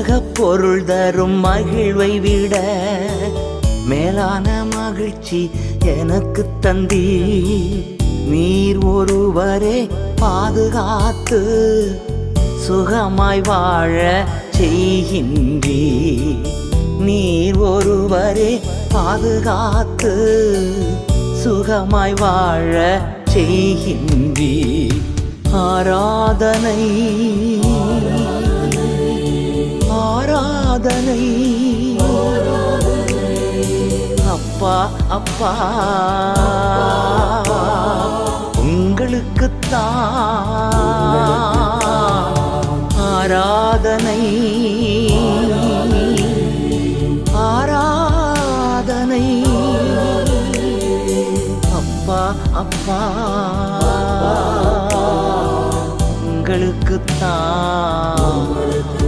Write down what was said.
உலக பொருள் தரும் மகிழ்வை விட மேலான மகிழ்ச்சி எனக்கு தந்தி. நீர் ஒருவரே பாதுகாத்து சுகமாய் வாழ செய்கின்றீ. நீர் ஒருவரே பாதுகாத்து சுகமாய் வாழ செய்கின்றீ. ஆராதனை ஆராதனை அப்பா அப்பா உங்களுக்குத்தான் ஆராதனை ஆராதனை அப்பா அப்பா உங்களுக்குத்தான்.